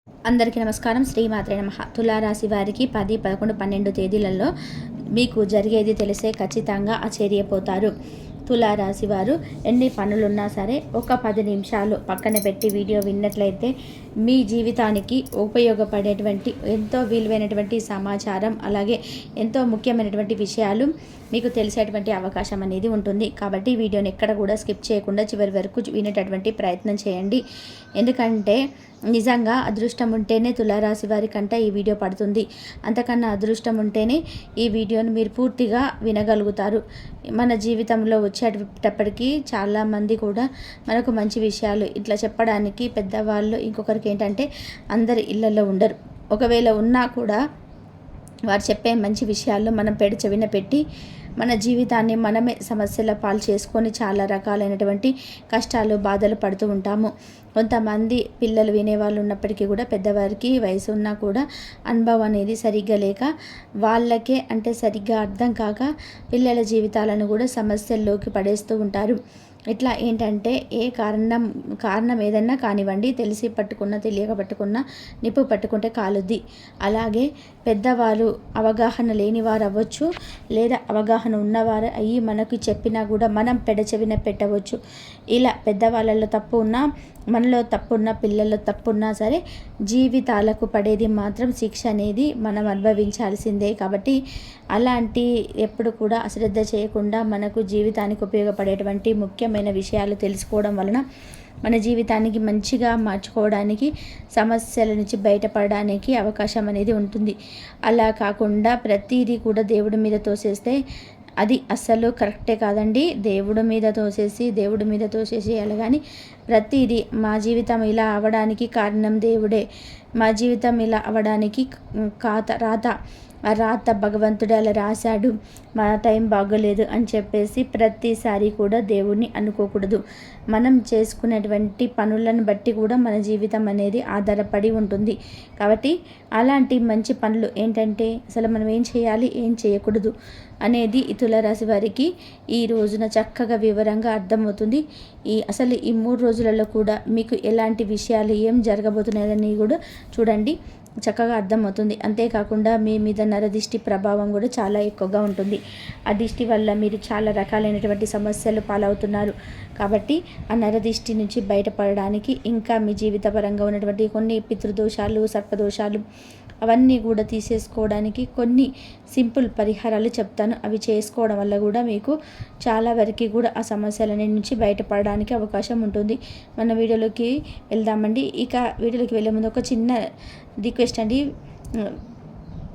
అందరికీ నమస్కారం. శ్రీమాత్రే నమః. తులారాశి వారికి 10, 11, 12 తేదీలలో మీకు జరిగేది తెలిసే ఖచ్చితంగా ఆశ్చర్యపోతారు. తులారాశి వారు ఎన్ని పనులున్నా సరే ఒక 10 నిమిషాలు పక్కన పెట్టి వీడియో విన్నట్లయితే మీ జీవితానికి ఉపయోగపడేటువంటి ఎంతో విలువైనటువంటి సమాచారం, అలాగే ఎంతో ముఖ్యమైనటువంటి విషయాలు మీకు తెలిసేటువంటి అవకాశం అనేది ఉంటుంది. కాబట్టి వీడియోని ఎక్కడ కూడా స్కిప్ చేయకుండా చివరి వరకు వినేటటువంటి ప్రయత్నం చేయండి. ఎందుకంటే నిజంగా అదృష్టం ఉంటేనే తులారాశి వారికంటే ఈ వీడియో పడుతుంది. అంతకన్నా అదృష్టం ఉంటేనే ఈ వీడియోను మీరు పూర్తిగా వినగలుగుతారు. మన జీవితంలో వచ్చేటప్పటికి చాలామంది కూడా మనకు మంచి విషయాలు ఇట్లా చెప్పడానికి పెద్దవాళ్ళు ఇంకొకరికి ఏంటంటే అందరి ఇళ్ళల్లో ఉండరు. ఒకవేళ ఉన్నా కూడా వారు చెప్పే మంచి విషయాల్లో మనం చెవిన పెట్టి మన జీవితాన్ని మనమే సమస్యల పాలు చేసుకొని చాలా రకాలైనటువంటి కష్టాలు బాధలు పడుతూ ఉంటాము. కొంతమంది పిల్లలు వినేవాళ్ళు ఉన్నప్పటికీ కూడా పెద్దవారికి వయసు ఉన్నా కూడా అనుభవం అనేది సరిగ్గా లేక వాళ్ళకే అంటే సరిగ్గా అర్థం కాక పిల్లల జీవితాలను కూడా సమస్యల్లోకి పడేస్తూ ఉంటారు. ఇట్లా ఏంటంటే కారణం ఏదన్నా కానివ్వండి, తెలిసి పట్టుకున్న తెలియక పట్టుకున్న నిప్పు పట్టుకుంటే కాలుద్ది. అలాగే పెద్దవారు అవగాహన లేని వారు అవ్వచ్చు, లేదా అవగాహన ఉన్నవారు అయ్యి మనకు చెప్పినా కూడా మనం పెడచెవిన పెట్టవచ్చు. ఇలా పెద్దవాళ్ళలో తప్పు ఉన్నా, మనలో తప్పున్న, పిల్లల్లో తప్పున్నా సరే జీవితాలకు పడేది మాత్రం శిక్ష అనేది మనం అనుభవించాల్సిందే. కాబట్టి అలాంటి ఎప్పుడు కూడా అశ్రద్ధ చేయకుండా మనకు జీవితానికి ఉపయోగపడేటువంటి ముఖ్యమైన విషయాలు తెలుసుకోవడం వలన మన జీవితానికి మంచిగా మార్చుకోవడానికి, సమస్యల నుంచి బయటపడడానికి అవకాశం అనేది ఉంటుంది. అలా కాకుండా ప్రతిదీ కూడా దేవుడి మీద తోసేస్తే అది అస్సలు కరెక్టే కాదండి. దేవుడి మీద తోసేసి అలాగని ప్రతిదీ మా జీవితం ఇలా అవ్వడానికి కారణం దేవుడే, మా జీవితం ఇలా అవ్వడానికి రాత భగవంతుడే అలా రాశాడు, మా టైం బాగోలేదు అని చెప్పేసి ప్రతిసారి కూడా దేవుణ్ణి అనుకోకూడదు. మనం చేసుకునేటువంటి పనులను బట్టి కూడా మన జీవితం అనేది ఆధారపడి ఉంటుంది. కాబట్టి అలాంటి మంచి పనులు ఏంటంటే అసలు మనం ఏం చేయాలి, ఏం చేయకూడదు అనేది ఈ తులారాశి వారికి ఈ రోజున చక్కగా వివరంగా అర్థమవుతుంది. అసలు ఈ 3 రోజులలో కూడా మీకు ఎలాంటి విషయాలు ఏం జరగబోతున్నాయని కూడా చూడండి, చక్కగా అర్థమవుతుంది. అంతేకాకుండా మీ మీద నరదిష్టి ప్రభావం కూడా చాలా ఎక్కువగా ఉంటుంది. ఆ దిష్టి వల్ల మీరు చాలా రకాలైనటువంటి సమస్యలు పాలవుతున్నారు. కాబట్టి ఆ నరదిష్టి నుంచి బయటపడడానికి, ఇంకా మీ జీవితపరంగా ఉన్నటువంటి కొన్ని పితృదోషాలు, సర్పదోషాలు అవన్నీ కూడా తీసేసుకోవడానికి కొన్ని సింపుల్ పరిహారాలు చెప్తాను. అవి చేసుకోవడం వల్ల కూడా మీకు చాలా వరకు కూడా ఆ సమస్యలన్నిటి నుంచి బయటపడడానికి అవకాశం ఉంటుంది. మన వీడియోలోకి వెళ్దామండి. ఇక వీడియోలోకి వెళ్ళే ముందు ఒక చిన్న రిక్వెస్ట్ అండి,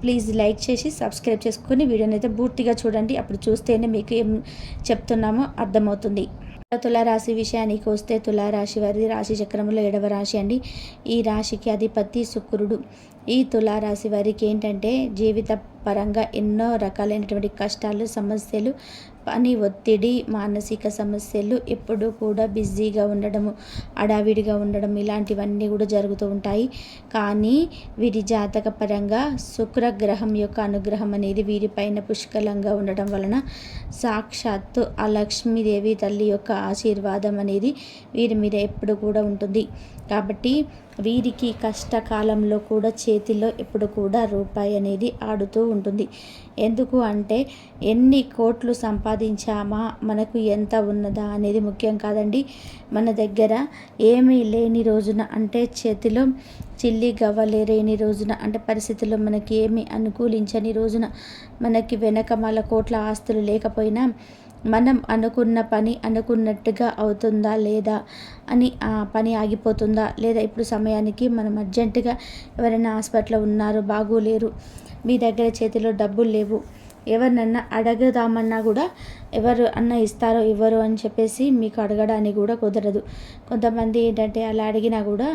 ప్లీజ్ లైక్ చేసి సబ్స్క్రైబ్ చేసుకొని వీడియోని అయితే పూర్తిగా చూడండి. అప్పుడు చూస్తేనే మీకు ఏం చెప్తున్నామో అర్థమవుతుంది. తులారాశి విషయానికి వస్తే తులారాశి వారి రాశి చక్రంలో 7వ రాశి అండి. ఈ రాశికి అధిపతి శుక్రుడు. ఈ తులారాశి వారికి ఏంటంటే జీవిత పరంగా ఎన్నో రకాలైనటువంటి కష్టాలు, సమస్యలు, పని ఒత్తిడి, మానసిక సమస్యలు, ఎప్పుడూ కూడా బిజీగా ఉండడము, అడావిడిగా ఉండడం ఇలాంటివన్నీ కూడా జరుగుతూ ఉంటాయి. కానీ వీరి జాతక పరంగా శుక్రగ్రహం యొక్క అనుగ్రహం అనేది వీరిపైన పుష్కలంగా ఉండడం వలన సాక్షాత్తు ఆ లక్ష్మీదేవి తల్లి యొక్క ఆశీర్వాదం అనేది వీరి మీద ఎప్పుడు కూడా ఉంటుంది. కాబట్టి వీరికి కష్టకాలంలో కూడా చేతిలో ఎప్పుడు కూడా రూపాయి అనేది ఆడుతూ ఉంటుంది. ఎందుకు అంటే ఎన్ని కోట్లు సంపాదించామా, మనకు ఎంత ఉన్నదా అనేది ముఖ్యం కాదండి. మన దగ్గర ఏమీ లేని రోజున, అంటే చేతిలో చిల్లి గవ్వలేని రోజున, అంటే పరిస్థితుల్లో మనకి ఏమీ అనుకూలించని రోజున, మనకి వెనకమాల కోట్ల ఆస్తులు లేకపోయినా మనం అనుకున్న పని అనుకున్నట్టుగా అవుతుందా లేదా అని, ఆ పని ఆగిపోతుందా లేదా, ఇప్పుడు సమయానికి మనం అర్జెంటుగా ఎవరైనా హాస్పిటల్లో ఉన్నారు, బాగోలేరు, మీ దగ్గర చేతిలో డబ్బులు లేవు, ఎవరినన్నా అడగదామన్నా కూడా ఎవరు అన్నా ఇస్తారో ఇవ్వరు అని చెప్పేసి మీకు అడగడానికి కూడా కుదరదు. కొంతమంది ఏంటంటే అలా అడిగినా కూడా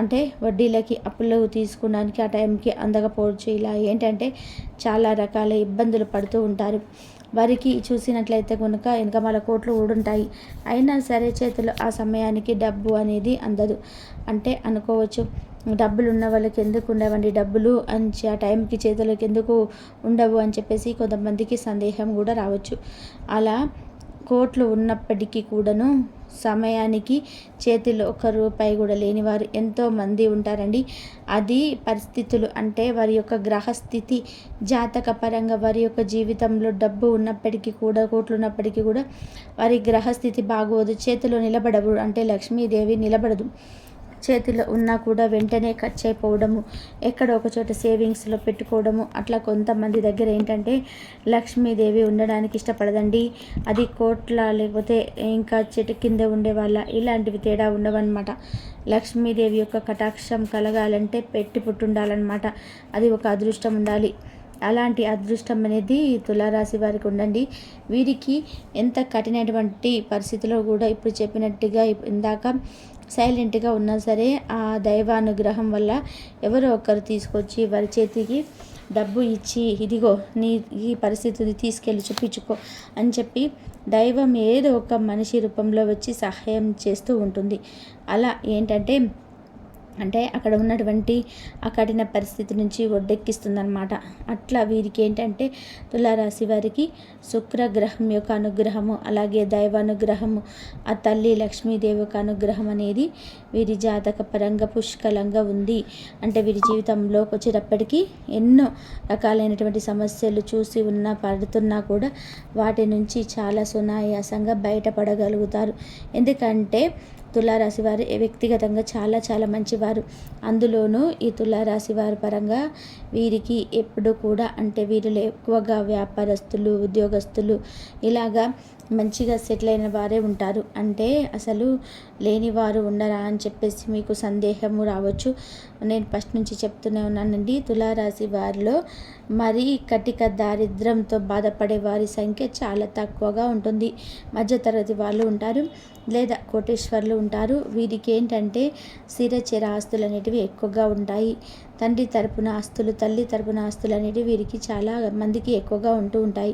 అంటే వడ్డీలకి అప్పులు తీసుకోవడానికి ఆ టైంకి అందకపోవచ్చు. ఇలా ఏంటంటే చాలా రకాల ఇబ్బందులు పడుతూ ఉంటారు. వారికి చూసినట్లయితే కనుక వెనకమాల కోట్లు ఊడుంటాయి, అయినా సరే చేతిలో ఆ సమయానికి డబ్బు అనేది అందదు. అంటే అనుకోవచ్చు, డబ్బులు ఉన్న వాళ్ళకి ఎందుకు ఉండవండి డబ్బులు అని, ఆ టైంకి చేతులకు ఎందుకు ఉండవు అని చెప్పేసి కొంతమందికి సందేహం కూడా రావచ్చు. అలా కోట్లు ఉన్నప్పటికీ కూడాను సమయానికి చేతిలో ఒక్క రూపాయి కూడా లేనివారు ఎంతోమంది ఉంటారండి. అది పరిస్థితులు అంటే వారి యొక్క గ్రహస్థితి జాతక పరంగా వారి యొక్క జీవితంలో డబ్బు ఉన్నప్పటికీ కూడా, కోట్లు ఉన్నప్పటికీ కూడా వారి గ్రహస్థితి బాగోదు. చేతిలో నిలబడవు, అంటే లక్ష్మీదేవి నిలబడదు. చేతిలో ఉన్నా కూడా వెంటనే ఖర్చు అయిపోవడము, ఎక్కడో ఒక చోట సేవింగ్స్లో పెట్టుకోవడము. అట్లా కొంతమంది దగ్గర ఏంటంటే లక్ష్మీదేవి ఉండడానికి ఇష్టపడదండి. అది కోట్ల లేకపోతే ఇంకా చెట్టు కింద ఉండే వాళ్ళ ఇలాంటివి తేడా ఉండవన్నమాట. లక్ష్మీదేవి యొక్క కటాక్షం కలగాలంటే పెట్టి పుట్టుండాలన్నమాట. అది ఒక అదృష్టం ఉండాలి. అలాంటి అదృష్టం అనేది తులారాశి వారికి ఉండండి. వీరికి ఎంత కఠినటువంటి పరిస్థితిలో కూడా ఇప్పుడు చెప్పినట్టుగా ఇందాక సైలెంట్గా ఉన్నా సరే ఆ దైవానుగ్రహం వల్ల ఎవరో ఒకరు తీసుకొచ్చి వారి చేతికి డబ్బు ఇచ్చి ఇదిగో నీ ఈ పరిస్థితిని తీసుకెళ్ళి చూపించుకో అని చెప్పి దైవం ఏదో ఒక మనిషి రూపంలో వచ్చి సహాయం చేస్తూ ఉంటుంది. అలా ఏంటంటే అక్కడ ఉన్నటువంటి ఆ కఠిన పరిస్థితి నుంచి ఒడ్డెక్కిస్తుందన్నమాట. అట్లా వీరికి ఏంటంటే తులారాశి వారికి శుక్రగ్రహం యొక్క అనుగ్రహము, అలాగే దైవానుగ్రహము, ఆ తల్లి లక్ష్మీదేవి యొక్క అనుగ్రహం అనేది వీరి జాతక పరంగా పుష్కలంగా ఉంది. అంటే వీరి జీవితంలోకి వచ్చేటప్పటికీ ఎన్నో రకాలైనటువంటి సమస్యలు చూసి పడుతున్నా కూడా వాటి నుంచి చాలా సునాయాసంగా బయటపడగలుగుతారు. ఎందుకంటే తులారాశి వారు వ్యక్తిగతంగా చాలా చాలా మంచివారు. అందులోనూ ఈ తులారాశి వారి పరంగా వీరికి ఎప్పుడు కూడా అంటే వీరిలో ఎక్కువగా వ్యాపారస్తులు, ఉద్యోగస్తులు ఇలాగా మంచిగా సెటిల్ అయిన వారే ఉంటారు. అంటే అసలు లేనివారు ఉండరా అని చెప్పేసి మీకు సందేహము రావచ్చు. నేను ఫస్ట్ నుంచి చెప్తూనే ఉన్నానండి, తులారాశి వారిలో మరీ కటిక దారిద్ర్యంతో బాధపడే వారి సంఖ్య చాలా తక్కువగా ఉంటుంది. మధ్యతరగతి వాళ్ళు ఉంటారు, లేదా కోటేశ్వర్లు ఉంటారు. వీరికి ఏంటంటే స్థిరచర ఆస్తులు అనేటివి ఎక్కువగా ఉంటాయి. తండ్రి తరపున ఆస్తులు, తల్లి తరపున ఆస్తులు అనేటివి వీరికి చాలా మందికి ఎక్కువగా ఉంటూ ఉంటాయి.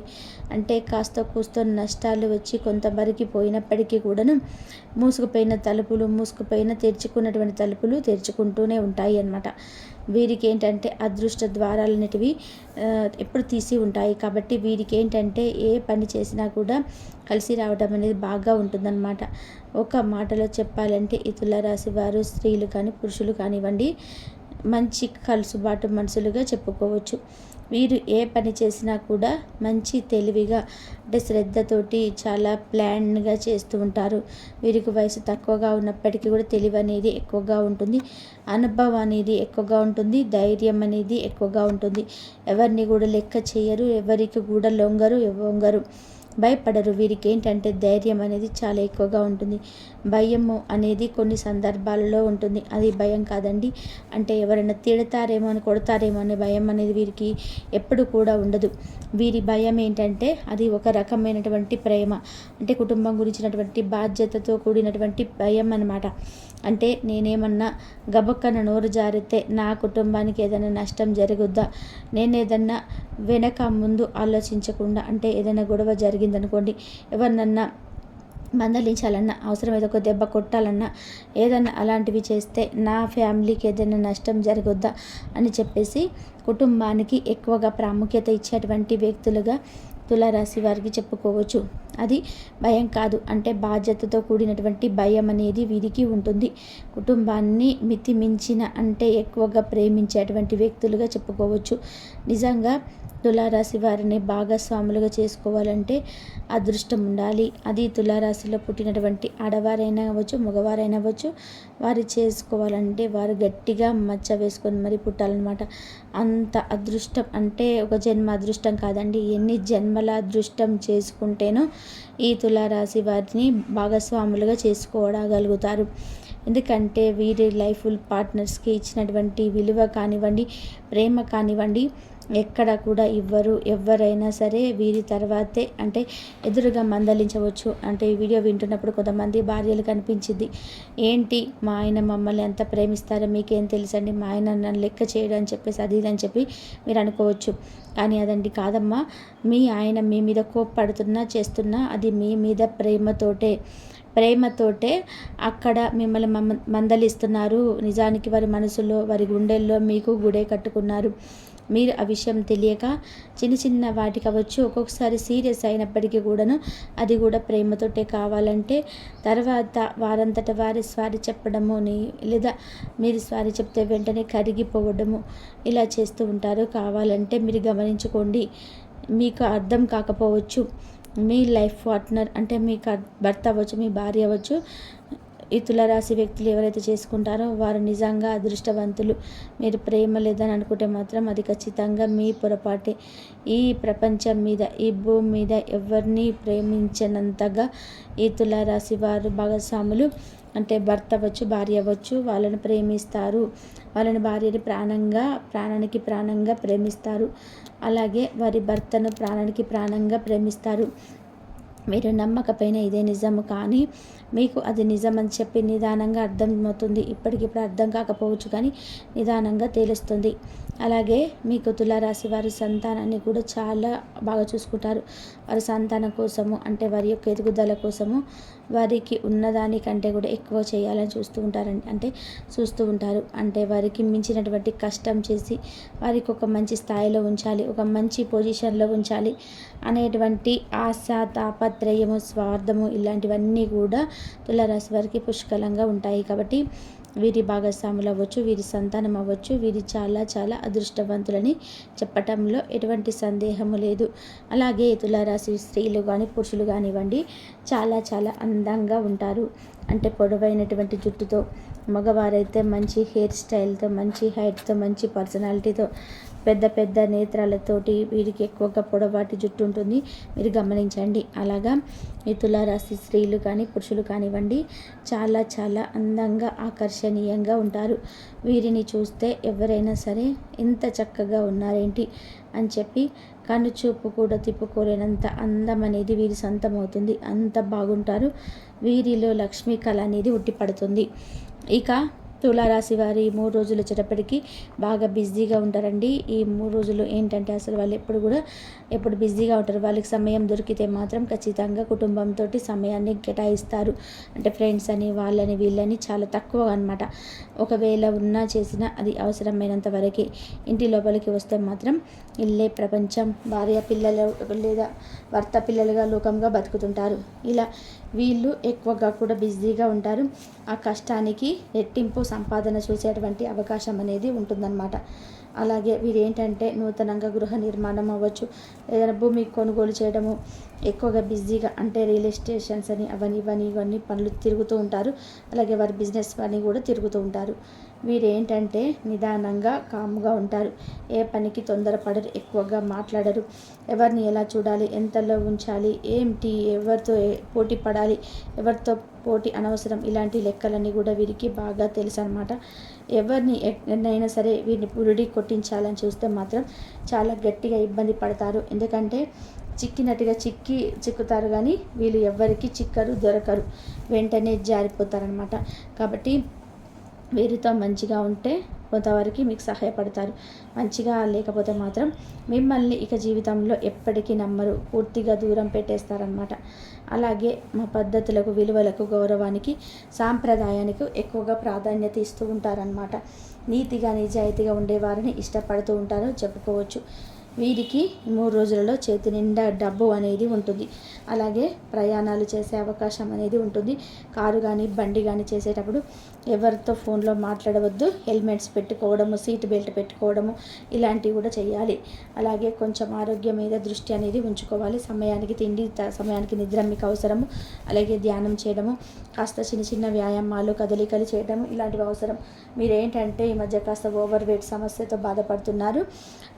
అంటే కాస్త కూస్తో నష్టాలు వచ్చి కొంతవరకు పోయినప్పటికీ కూడాను మూసుకుపోయిన తెరుచుకున్నటువంటి తలుపులు తెరుచుకుంటూనే ఉంటాయి అన్నమాట. వీరికి ఏంటంటే అదృష్ట ద్వారాలు అనేటివి ఎప్పుడు తీసి ఉంటాయి. కాబట్టి వీరికి ఏంటంటే ఏ పని చేసినా కూడా కలిసి రావడం అనేది బాగా ఉంటుందన్నమాట. ఒక మాటలో చెప్పాలంటే ఈ తులారాశి వారు స్త్రీలు కానీ పురుషులు కానివ్వండి మంచి కలుసుబాటు మనుషులుగా చెప్పుకోవచ్చు. వీరు ఏ పని చేసినా కూడా మంచి తెలివిగా అంటే శ్రద్ధతోటి చాలా ప్లాన్గా చేస్తూ ఉంటారు. వీరికి వయసు తక్కువగా ఉన్నప్పటికీ కూడా తెలివి అనేది ఎక్కువగా ఉంటుంది, అనుభవం అనేది ఎక్కువగా ఉంటుంది, ధైర్యం అనేది ఎక్కువగా ఉంటుంది. ఎవరిని కూడా లెక్క చేయరు, ఎవరికి కూడా వంగరు, భయపడరు. వీరికి ఏంటంటే ధైర్యం అనేది చాలా ఎక్కువగా ఉంటుంది. భయము అనేది కొన్ని సందర్భాలలో ఉంటుంది, అది భయం కాదండి. అంటే ఎవరైనా తిడతారేమో అని, కొడతారేమో అనే భయం అనేది వీరికి ఎప్పుడు కూడా ఉండదు. వీరి భయం ఏంటంటే అది ఒక రకమైనటువంటి ప్రేమ, అంటే కుటుంబం గురించినటువంటి బాధ్యతతో కూడినటువంటి భయం అన్నమాట. అంటే నేనేమన్నా గబక్కన నోరు జారితే నా కుటుంబానికి ఏదైనా నష్టం జరుగుద్దా, నేను ఏదన్నా వెనక ముందు ఆలోచించకుండా అంటే ఏదైనా గొడవ జరిగిందనుకోండి, ఎవరినన్నా మందలించాలన్నా, అవసరమైతే ఒక దెబ్బ కొట్టాలన్నా, ఏదన్నా అలాంటివి చేస్తే నా ఫ్యామిలీకి ఏదైనా నష్టం జరగొద్దా అని చెప్పేసి కుటుంబానికి ఎక్కువగా ప్రాముఖ్యత ఇచ్చేటువంటి వ్యక్తులుగా తులారాశి వారికి చెప్పుకోవచ్చు. అది భయం కాదు, అంటే బాధ్యతతో కూడినటువంటి భయం అనేది వీరికి ఉంటుంది. కుటుంబాన్ని మితిమించిన అంటే ఎక్కువగా ప్రేమించేటువంటి వ్యక్తులుగా చెప్పుకోవచ్చు. నిజంగా తులారాశి వారిని భాగస్వాములుగా చేసుకోవాలంటే అదృష్టం ఉండాలి. అది తులారాశిలో పుట్టినటువంటి ఆడవారైనా అవ్వచ్చు, మగవారైనా అవ్వచ్చు. వారు చేసుకోవాలంటే వారు గట్టిగా మచ్చ వేసుకొని మరి పుట్టాలన్నమాట. అంత అదృష్టం అంటే ఒక జన్మ అదృష్టం కాదండి, ఎన్ని జన్మల అదృష్టం చేసుకుంటేనో ఈ తులారాశి వారిని భాగస్వాములుగా చేసుకోగలుగుతారు. ఎందుకంటే వీరి లైఫ్ పార్ట్నర్స్కి ఇచ్చినటువంటి విలువ కానివ్వండి, ప్రేమ కానివ్వండి ఎక్కడ కూడా ఇవ్వరు. ఎవరైనా సరే వీరి తర్వాతే అంటే ఎదురుగా మందలించవచ్చు. అంటే ఈ వీడియో వింటున్నప్పుడు కొంతమంది భార్యలు కనిపించింది, ఏంటి మా ఆయన మమ్మల్ని ఎంత ప్రేమిస్తారో మీకేం తెలుసండి, మా ఆయన నన్ను లెక్క చేయడం అని చెప్పేసి అది అని చెప్పి మీరు అనుకోవచ్చు. కానీ అదండి కాదమ్మా, మీ ఆయన మీ మీద కోప్పడుతున్నా చేస్తున్నా అది మీ మీద ప్రేమతోటే అక్కడ మిమ్మల్ని మందలిస్తున్నారు. నిజానికి వారి మనసులో వారి గుండెల్లో మీకు గుడే కట్టుకున్నారు. మీరు ఆ విషయం తెలియక చిన్న చిన్న వాటికి అవ్వచ్చు ఒక్కొక్కసారి సీరియస్ అయినప్పటికీ కూడాను అది కూడా ప్రేమతోటే కావాలంటే తర్వాత వారంతట వారి సారీ చెప్పడముని లేదా మీరు సారీ చెప్తే వెంటనే కరిగిపోవడము ఇలా చేస్తూ ఉంటారు. కావాలంటే మీరు గమనించుకోండి. మీకు అర్థం కాకపోవచ్చు. మీ లైఫ్ పార్ట్నర్ అంటే మీ భర్త అవ్వచ్చు, మీ భార్య అవ్వచ్చు, ఈ తులారాశి వ్యక్తులు ఎవరైతే చేసుకుంటారో వారు నిజంగా అదృష్టవంతులు. మీరు ప్రేమ లేదని అనుకుంటే మాత్రం అది ఖచ్చితంగా మీ పొరపాటే. ఈ ప్రపంచం మీద, ఈ భూమి మీద ఎవరిని ప్రేమించనంతగా ఈ తులారాశి వారు భాగస్వాములు అంటే భర్త అవ్వచ్చు, భార్య అవ్వచ్చు, వాళ్ళని ప్రేమిస్తారు. వాళ్ళని భార్యని ప్రాణానికి ప్రాణంగా ప్రేమిస్తారు. అలాగే వారి భర్తను ప్రాణానికి ప్రాణంగా ప్రేమిస్తారు. మీరు నమ్మకపోయినా ఇదే నిజము, కానీ మీకు అది నిజమని చెప్పి నిదానంగా అర్థమవుతుంది. ఇప్పటికిప్పుడు అర్థం కాకపోవచ్చు, కానీ నిదానంగా తెలుస్తుంది. అలాగే మీకు తులారాశి వారి సంతానాన్ని కూడా చాలా బాగా చూసుకుంటారు. వారి సంతానం కోసము అంటే వారి యొక్క ఎదుగుదల కోసము వారికి ఉన్నదానికంటే కూడా ఎక్కువ చేయాలని చూస్తూ ఉంటారు. అంటే వారికి మించినటువంటి కష్టం చేసి వారికి ఒక మంచి స్థాయిలో ఉంచాలి, ఒక మంచి పొజిషన్లో ఉంచాలి అనేటువంటి ఆశ, తాపత్రయము, స్వార్థము ఇలాంటివన్నీ కూడా తులారాశి వారికి పుష్కలంగా ఉంటాయి. కాబట్టి వీరి భాగస్వాములు అవ్వచ్చు, వీరి సంతానం అవ్వచ్చు, వీరి చాలా చాలా అదృష్టవంతులని చెప్పటంలో ఎటువంటి సందేహము లేదు. అలాగే తులారాశి స్త్రీలు కానీ పురుషులు కానివ్వండి చాలా చాలా అందంగా ఉంటారు. అంటే పొడవైనటువంటి జుట్టుతో, మగవారైతే మంచి హెయిర్ స్టైల్తో, మంచి హైట్తో, మంచి పర్సనాలిటీతో, పెద్ద పెద్ద నేత్రాలతోటి వీరికి ఎక్కువగా పొడవాటి జుట్టు ఉంటుంది. మీరు గమనించండి. అలాగా ఈ తులారాశి స్త్రీలు కానీ పురుషులు కానివ్వండి చాలా చాలా అందంగా ఆకర్షణీయంగా ఉంటారు. వీరిని చూస్తే ఎవరైనా సరే ఇంత చక్కగా ఉన్నారేంటి అని చెప్పి కనుచూపు కూడా తిప్పుకోలేనంత అందం అనేది వీరి సొంతమవుతుంది. అంత బాగుంటారు. వీరిలో లక్ష్మీ కళ అనేది ఉట్టిపడుతుంది. ఇక తులారాశి వారి 3 రోజులు వచ్చేటప్పటికి బాగా బిజీగా ఉంటారండి. ఈ 3 రోజులు ఏంటంటే అసలు వాళ్ళు ఎప్పుడు బిజీగా ఉంటారు. వాళ్ళకి సమయం దొరికితే మాత్రం ఖచ్చితంగా కుటుంబంతో సమయాన్ని కేటాయిస్తారు. అంటే ఫ్రెండ్స్ అని వాళ్ళని వీళ్ళని చాలా తక్కువ అనమాట. ఒకవేళ ఉన్నా చేసినా అది అవసరమైనంత వరకే. ఇంటి లోపలికి వస్తే మాత్రం ఇల్లే ప్రపంచం, భార్య పిల్లలు లేదా భర్త పిల్లలుగా లోకంగా బతుకుతుంటారు. ఇలా వీళ్ళు ఎక్కువగా కూడా బిజీగా ఉంటారు. ఆ కష్టానికి రెట్టింపు సంపాదన చూసేటువంటి అవకాశం అనేది ఉంటుందన్నమాట. అలాగే వీరు ఏంటంటే నూతనంగా గృహ నిర్మాణం అవ్వచ్చు, ఏదైనా భూమి కొనుగోలు చేయడము, ఎక్కువగా బిజీగా అంటే రియల్ ఎస్టేషన్స్ అని ఇవన్నీ పనులు తిరుగుతూ ఉంటారు. అలాగే వారి బిజినెస్ పని కూడా తిరుగుతూ ఉంటారు. వీరు ఏంటంటే నిదానంగా కామ్గా ఉంటారు. ఏ పనికి తొందరపడరు, ఎక్కువగా మాట్లాడరు. ఎవరిని ఎలా చూడాలి, ఎంతలో ఉంచాలి, ఏంటి, ఎవరితో పోటీ పడాలి, ఎవరితో పోటీ అనవసరం, ఇలాంటి లెక్కలన్నీ కూడా వీరికి బాగా తెలుసు అనమాట. ఎన్నైనా సరే వీరిని పురుడి కొట్టించాలని చూస్తే మాత్రం చాలా గట్టిగా ఇబ్బంది పడతారు. ఎందుకంటే చిక్కినట్టుగా చిక్కుతారు, కానీ వీళ్ళు ఎవ్వరికి చిక్కరు, దొరకరు, వెంటనే జారిపోతారనమాట. కాబట్టి వీరితో మంచిగా ఉంటే కొంతవరకు మీకు సహాయపడతారు. మంచిగా లేకపోతే మాత్రం మిమ్మల్ని ఇక జీవితంలో ఎప్పటికీ నమ్మరు, పూర్తిగా దూరం పెట్టేస్తారనమాట. అలాగే మా పద్ధతులకు, విలువలకు, గౌరవానికి, సాంప్రదాయానికి ఎక్కువగా ప్రాధాన్యత ఇస్తూ ఉంటారనమాట. నీతిగా నిజాయితీగా ఉండేవారిని ఇష్టపడుతూ ఉంటారో చెప్పుకోవచ్చు. వీరికి 3 రోజులలో చేతి నిండా డబ్బు అనేది ఉంటుంది. అలాగే ప్రయాణాలు చేసే అవకాశం అనేది ఉంటుంది. కారు కానీ బండి కానీ చేసేటప్పుడు ఎవరితో ఫోన్లో మాట్లాడవద్దు. హెల్మెట్స్ పెట్టుకోవడము, సీట్ బెల్ట్ పెట్టుకోవడము ఇలాంటివి కూడా చేయాలి. అలాగే కొంచెం ఆరోగ్యం మీద దృష్టి అనేది ఉంచుకోవాలి. సమయానికి తిండి, సమయానికి నిద్ర మీకు అవసరము. అలాగే ధ్యానం చేయడము, కాస్త చిన్న చిన్న వ్యాయామాలు, కదలికలు చేయడము ఇలాంటివి అవసరం. మీరేంటంటే ఈ మధ్య కాస్త ఓవర్ వెయిట్ సమస్యతో బాధపడుతున్నారు.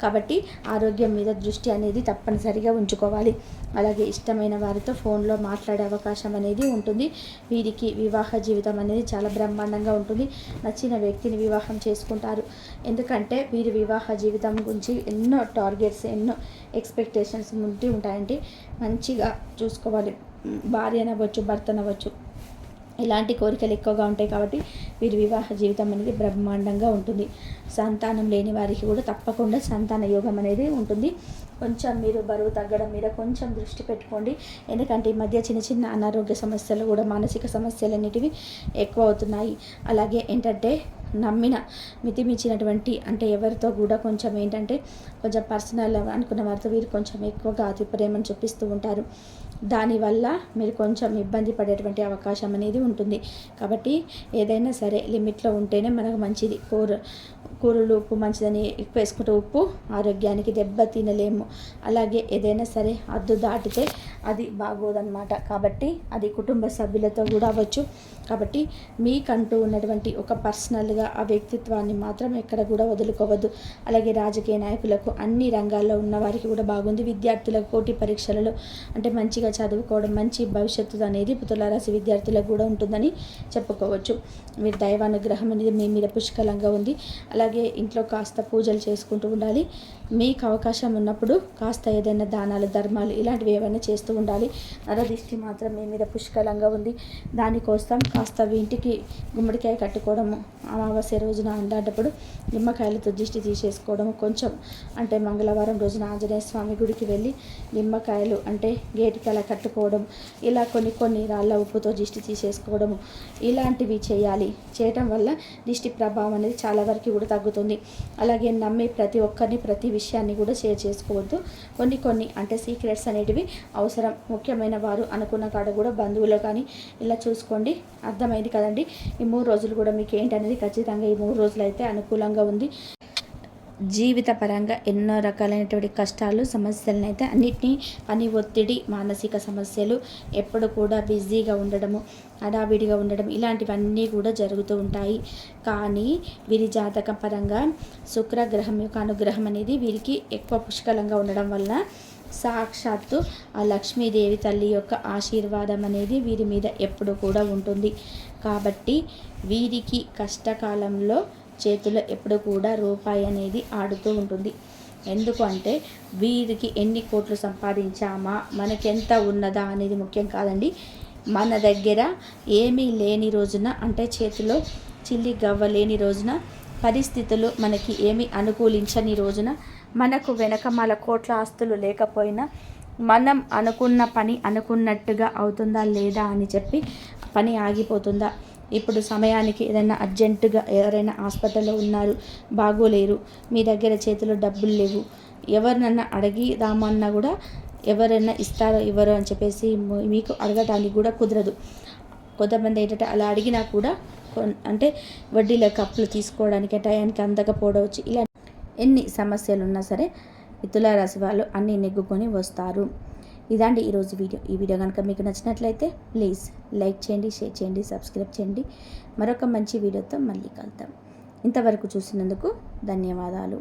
కాబట్టి ఆరోగ్యం మీద దృష్టి అనేది తప్పనిసరిగా ఉంచుకోవాలి. అలాగే ఇష్టమైన వారితో ఫోన్లో మాట్లాడే అవకాశం అనేది ఉంటుంది. వీరికి వివాహ జీవితం అనేది చాలా బ్రహ్మాండంగా ఉంటుంది. నచ్చిన వ్యక్తిని వివాహం చేసుకుంటారు. ఎందుకంటే వీరి వివాహ జీవితం గురించి ఎన్నో టార్గెట్స్, ఎన్నో ఎక్స్పెక్టేషన్స్ ఉంటాయంటే మంచిగా చూసుకోవాలి. భార్యనవ్వచ్చు, భర్తనవ్వచ్చు, ఇలాంటి కోరికలు ఎక్కువగా ఉంటాయి. కాబట్టి వీరి వివాహ జీవితం అనేది బ్రహ్మాండంగా ఉంటుంది. సంతానం లేని వారికి కూడా తప్పకుండా సంతాన యోగం అనేది ఉంటుంది. కొంచెం మీరు బరువు తగ్గడం మీద కొంచెం దృష్టి పెట్టుకోండి. ఎందుకంటే ఈ మధ్య చిన్న చిన్న అనారోగ్య సమస్యలు కూడా, మానసిక సమస్యలు అనేటివి ఎక్కువ అవుతున్నాయి. అలాగే ఏంటంటే నమ్మిన మితిమించినటువంటి అంటే ఎవరితో కూడా కొంచెం ఏంటంటే కొంచెం పర్సనల్ అనుకున్న వారితో వీరు కొంచెం ఎక్కువగా అతి ప్రేమను చూపిస్తూ ఉంటారు. దానివల్ల మీరు కొంచెం ఇబ్బంది పడేటువంటి అవకాశం అనేది ఉంటుంది. కాబట్టి ఏదైనా సరే లిమిట్లో ఉంటేనే మనకు మంచిది. కూరలు ఉప్పు మంచిదని ఎక్కువ వేసుకుంటే ఉప్పు ఆరోగ్యానికి దెబ్బ తినలేము. అలాగే ఏదైనా సరే హద్దు దాటితే అది బాగోదన్నమాట. కాబట్టి అది కుటుంబ సభ్యులతో కూడా అవ్వచ్చు. కాబట్టి మీకంటూ ఉన్నటువంటి ఒక పర్సనల్గా ఆ వ్యక్తిత్వాన్ని మాత్రం ఎక్కడ కూడా వదులుకోవద్దు. అలాగే రాజకీయ నాయకులకు, అన్ని రంగాల్లో ఉన్న వారికి కూడా బాగుంది. విద్యార్థులకు పోటీ పరీక్షలలో అంటే మంచిగా చదువుకోవడం, మంచి భవిష్యత్తు అనేది తులారాశి విద్యార్థులకు కూడా ఉంటుందని చెప్పుకోవచ్చు. మీరు దైవానుగ్రహం అనేది మీ మీద పుష్కలంగా ఉంది. అలాగే ఇంట్లో కాస్త పూజలు చేసుకుంటూ ఉండాలి. మీకు అవకాశం ఉన్నప్పుడు కాస్త ఏదైనా దానాలు, ధర్మాలు ఇలాంటివి ఏమైనా చేస్తూ ఉండాలి. నరదిష్టి మాత్రం మీ మీద పుష్కలంగా ఉంది. దానికోసం కాస్త ఇంటికి గుమ్మడికాయ కట్టుకోవడము, అమావాస్య రోజున అందాటప్పుడు నిమ్మకాయలతో దిష్టి తీసేసుకోవడము, కొంచెం అంటే మంగళవారం రోజున ఆంజనేయ స్వామి గుడికి వెళ్ళి నిమ్మకాయలు అంటే గేటుకి అలా కట్టుకోవడం, ఇలా కొన్ని రాళ్ళ ఉప్పుతో దిష్టి తీసేసుకోవడము ఇలాంటివి చేయాలి. చేయటం వల్ల దిష్టి ప్రభావం అనేది చాలా వరకు కూడా తగ్గుతుంది. అలాగే నమ్మే ప్రతి ఒక్కరిని ప్రతి విషయాన్ని కూడా షేర్ చేసుకోవద్దు. కొన్ని అంటే సీక్రెట్స్ అనేటివి అవసరం. ముఖ్యమైన వారు అనుకున్న కాడ కూడా బంధువులు కానీ ఇలా చూసుకోండి. అర్థమైంది కదండి. ఈ 3 రోజులు కూడా మీకు ఏంటనేది ఖచ్చితంగా ఈ 3 రోజులు అయితే అనుకూలంగా ఉంది. జీవిత పరంగా ఎన్నో రకాలైనటువంటి కష్టాలు, సమస్యలను అయితే అన్నిటినీ పని ఒత్తిడి, మానసిక సమస్యలు, ఎప్పుడు కూడా బిజీగా ఉండడము, హడావిడిగా ఉండడం ఇలాంటివన్నీ కూడా జరుగుతూ ఉంటాయి. కానీ వీరి జాతకం పరంగా శుక్రగ్రహం యొక్క అనుగ్రహం అనేది వీరికి ఎక్కువ పుష్కలంగా ఉండడం వల్ల సాక్షాత్తు ఆ లక్ష్మీదేవి తల్లి యొక్క ఆశీర్వాదం అనేది వీరి మీద ఎప్పుడు కూడా ఉంటుంది. కాబట్టి వీరికి కష్టకాలంలో చేతిలో ఎప్పుడు కూడా రూపాయి అనేది ఆడుతూ ఉంటుంది. ఎందుకు అంటే వీరికి ఎన్ని కోట్లు సంపాదించామా, మనకెంత ఉన్నదా అనేది ముఖ్యం కాదండి. మన దగ్గర ఏమీ లేని రోజున అంటే చేతిలో చిల్లి గవ్వ లేని రోజున, పరిస్థితులు మనకి ఏమీ అనుకూలించని రోజున, మనకు వెనకమాల కోట్ల ఆస్తులు లేకపోయినా మనం అనుకున్న పని అనుకున్నట్టుగా అవుతుందా లేదా అని చెప్పి పని ఆగిపోతుందా. ఇప్పుడు సమయానికి ఏదైనా అర్జెంటుగా ఎవరైనా హాస్పిటల్లో ఉన్నారు, బాగోలేరు, మీ దగ్గర చేతిలో డబ్బులు లేవు, ఎవరినన్నా అడిగి దామన్నా కూడా ఎవరైనా ఇస్తారో ఇవ్వరో అని చెప్పేసి మీకు అడగటానికి కూడా కుదరదు. కొంతమంది ఏంటంటే అలా అడిగినా కూడా అంటే వడ్డీలకు అప్పులు తీసుకోవడానికి టయానికి అందకపోవడవచ్చు. ఇలా ఎన్ని సమస్యలు ఉన్నా సరే తులారాశి వాళ్ళు అన్నీ నెగ్గుకొని వస్తారు. ఇదండి ఈరోజు వీడియో. ఈ వీడియో కనుక మీకు నచ్చినట్లయితే ప్లీజ్ లైక్ చేయండి, షేర్ చేయండి, సబ్స్క్రైబ్ చేయండి. మరొక మంచి వీడియోతో మళ్ళీ కలుద్దాం. ఇంతవరకు చూసినందుకు ధన్యవాదాలు.